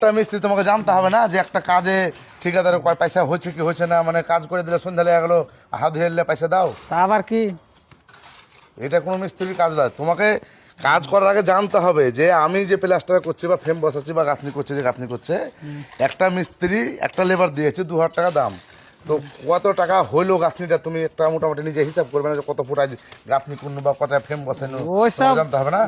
একটা মিস্ত্রি তোমাকে জানতে হবে না যে একটা কাজে ঠিকাদারের কয় পয়সা হচ্ছে কি হচ্ছে না, মানে কাজ করে দিলে সন্ধ্যা লেগে গেলো, হাত ধরে পয়সা দাও, তা আবার কি? এটা কোনো মিস্ত্রির কাজ নয়। তোমাকে কাজ করার আগে জানতে হবে যে আমি যে প্লাস্টার করছি বা ফ্রেম বসাচ্ছি বা গাঁথনি করছে, যে গাঁথনি করছে, একটা মিস্ত্রি একটা লেবার দিয়েছে 2000 টাকা দাম, তো কত টাকা হইলো গাঁথনিটা তুমি একটা মোটামুটি নিজে হিসাব করবে না, যে কত ফুট আজ গাঁথনি করলো বা কত ফ্রেম বসানো, ওইসব জানতে হবে না।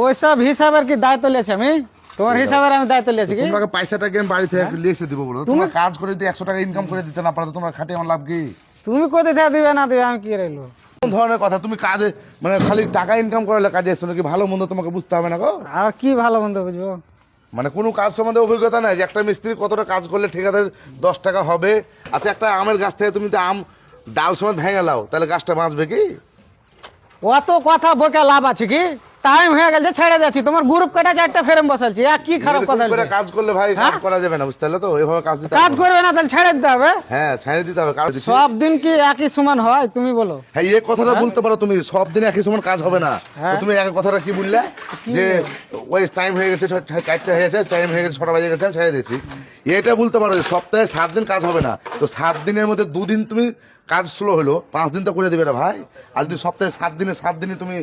ওইসব হিসাবের কি দায়িত্ব লিয়েছি আমি? তোমার হিসাবের আমি দায়িত্ব লিয়েছি কি? তোমাকে পয়সাটা কি আমি বাড়ি থেকে লিখে দিব বলো? তোমার কাজ করে যদি 100 টাকা ইনকাম করে দিতে না পারো, তোমার খাটে আমার লাভ কি? তুমি কোথায় থেকে দিবে না দিবে আমি কি রইলো? কোন ধরনের কথা? তুমি কাজে মানে খালি টাকা ইনকাম করলে কাজে এসছো নাকি? ভালো মন্দ তোমাকে বুঝতে হবে না গো। আর কি ভালো মন্দ বুঝবো? মানে কোনো কাজ সম্বন্ধে অভিজ্ঞতা নাই যে একটা মিস্ত্রি কতটা কাজ করলে ঠিকাদার 10 টাকা হবে? আচ্ছা, একটা আমের গাছ থেকে তুমি তো আম ডাল সময় ভেঙে লাও, তাহলে গাছটা বাঁচবে কি? অত কথা বকে লাভ আছে কি? টাইম হয়ে গেছে, ছেড়ে যাচ্ছি। তোমার গ্রুপ কেটে 4টা ফ্রেম বসালছি, আর কি খারাপ এরকম কথা করে বলছে? কাজ করলে ভাই কাজ করা যাবে না, বুঝতে পারলে তো? এইভাবে কাজ দিতে কাজ হবে। করবে না তাহলে ছেড়ে দিতে হবে। হ্যাঁ, ছাড়িয়ে দিতে হবে কাজ। সব দিন কি একই সমান হয় তুমি বলো? হ্যাঁ, এই কথাটা বলতে পারো তুমি, সব দিনে একই সমান কাজ হবে না। হ্যাঁ। তো তুমি এক কথাটা কি বললে যে ওই টাইম হয়ে গেছে, 4টা হয়ে গেছে, টাইম হয়ে গেছে, 6টা বাজে গেছে, আমি ছেড়ে দিয়েছি। এটা বলতে পারো যে সপ্তাহে 7 দিন কাজ হবে না, তো 7 দিনের মধ্যে 2 দিন তুমি কাজ স্লো হলো, 5 দিন তো করে দেবে না ভাই। আর যদি সপ্তাহে 7 দিনে তুমি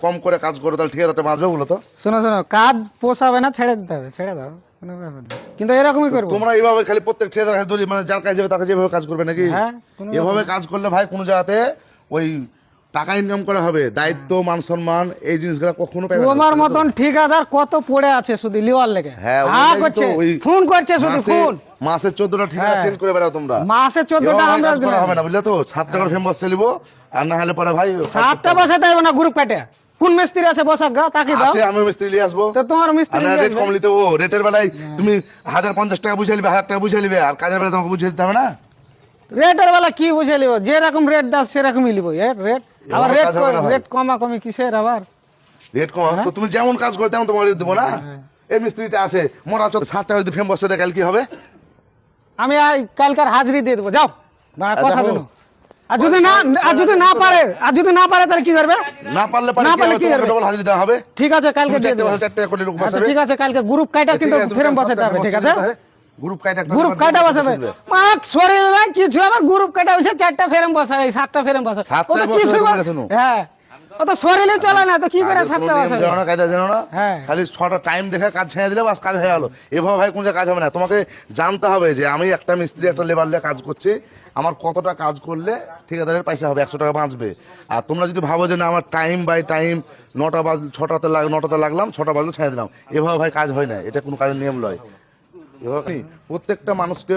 কম করে কাজ করো, তাহলে ঠিক আছে বাঁচবে বলো তো? শোনো শোনো, কাজ পোষাবে না, ছেড়ে দিতে হবে, ছেড়ে দাও, কোনো ব্যাপার না। কিন্তু এরকমই করবো। তোমরা এইভাবে খালি প্রত্যেক ঠিকাদার কাছে ধরি, মানে যার কাছে যাবে তার কাছে যেভাবে কাজ করবে নাকি? হ্যাঁ, কোনো এভাবে কাজ করলে ভাই কোনো জায়গাতে ওই টাকা ইনকাম করা হবে, দায়িত্ব মান সম্মান এই জিনিসগুলো কখনো পাবে না। তোমার মতন ঠিকাদার কত পড়ে আছে শুধু লিওয়ার লেগে। হ্যাঁ, হ্যাঁ ওটাই করছে, তো, ওই ফোন করছে শুধু ফোন। মাসে 14টা ঠিকানা হ্যাঁ। চেঞ্জ করে বেড়াও তোমরা। মাসে 14টা এভাবে আমরা কাজ করা হবে না, বুঝলে তো? 7 টাকার ফেম বসে নিবো, আর না হলে পরে ভাই 7টা বসাতে হবে না গ্রুপ কাটে। কোন মিস্ত্রি আছে বসাক গা, তাকে দাও। আছে, আমি মিস্ত্রি নিয়ে আসবো। তো তোমার মিস্ত্রি নিয়ে রেট আসবে। কম নিতে, ও রেটের বেলায় তুমি 1050 টাকা বুঝে নিবে, 1000 টাকা বুঝে নিবে, আর কাজের বেলায় তোমাকে বুঝে দিতে হবে না। রেটের বেলা কি বুঝে লিব? যেরকম রেট দাও সেরকমই লিব। রেট আবার এভাবে কাজ হবে না ভাই। রেট কমা কমি কিসের আবার? রেট কম তো তুমি যেমন কাজ করো তেমন তোমার রেট দেবো না। হ্যাঁ। এই মিস্ত্রিটা আছে মোরা 7 টাকা যদি ফেম বসে দেয়, কাল কি হবে? আমি কালকার হাজিরি দিয়ে দেবো, যাও বাড়া, কথা দেখো। দিল। আর যদি না পারে তাহলে কি করবে? না পারলে না পারলে কি তোমাকে করবে? ডবল হাজিরা দেওয়া হবে। ঠিক আছে, কালকে দিয়ে দেবো। 4 টাকা করে লোক আচ্ছা, বসাবে। ঠিক আছে, কালকে গ্রুপ কাটা কিন্তু ফ্রেম বসাতে হবে, ঠিক আছে? গ্রুপ কাটা গ্রুপ কাটা বসাবে। শরীর না কিছু, আমার গ্রুপ কাটা হচ্ছে 4টা ফ্রেম বসাবে, 7টা ফ্রেম বসাবে। 7টা ও তো কিছু বসাবে শুনো। হ্যাঁ, ও তো শরীরে চলে না, তো কি করে 7টা বসাবে? জানো না, কায়দা জানো না। হ্যাঁ। খালি 6টা টাইম দেখে কাজ ছেড়ে দিলে বাস কাজ হয়ে গেল। এভাবে ভাই কোনো কাজ হবে না। তোমাকে জানতে হবে যে আমি একটা মিস্ত্রি একটা লেবার নিয়ে কাজ করছি, আমার কতটা কাজ করলে ঠিকাদারের পয়সা হবে, 100 টাকা বাঁচবে। আর তোমরা যদি ভাবো যে না আমার টাইম বাই টাইম 9টা বাজ 6টাতে লাগলাম, 6টা বাজলো ছেড়ে দিলাম, এভাবে ভাই কাজ হয় না, এটা কোনো কাজের নিয়ম নয়। এভাবে প্রত্যেকটা মানুষকে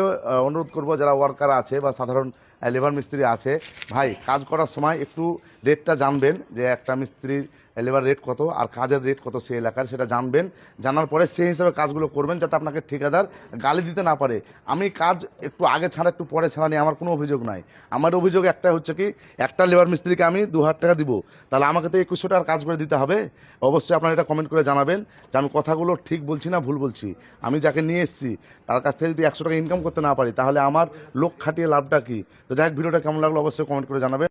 অনুরোধ করব, যারা ওয়ার্কার আছে বা সাধারণ লেবার মিস্ত্রি আছে, ভাই কাজ করার সময় একটু রেটটা জানবেন, যে একটা মিস্ত্রির লেবার রেট কত আর কাজের রেট কত সেই এলাকার, সেটা জানবেন। জানার পরে সেই হিসাবে কাজগুলো করবেন, যাতে আপনাকে ঠিকাদার গালি দিতে না পারে। আমি কাজ একটু আগে ছাড়া একটু পরে ছাড়া নিয়ে আমার কোনো অভিযোগ নাই। আমার অভিযোগ একটা হচ্ছে কি, একটা লেবার মিস্ত্রিকে আমি 2000 টাকা দিব, তাহলে আমাকে তো 2100 টাকার কাজ করে দিতে হবে। অবশ্যই আপনারা এটা কমেন্ট করে জানাবেন যে আমি কথাগুলো ঠিক বলছি না ভুল বলছি। আমি যাকে নিয়ে এসেছি তার কাছ থেকে যদি 100 টাকা ইনকাম করতে না পারি, তাহলে আমার লোক খাটিয়ে লাভটা কি? তো যাই হোক, ভিডিওটা কেমন লাগলো অবশ্যই কমেন্ট করে জানাবেন।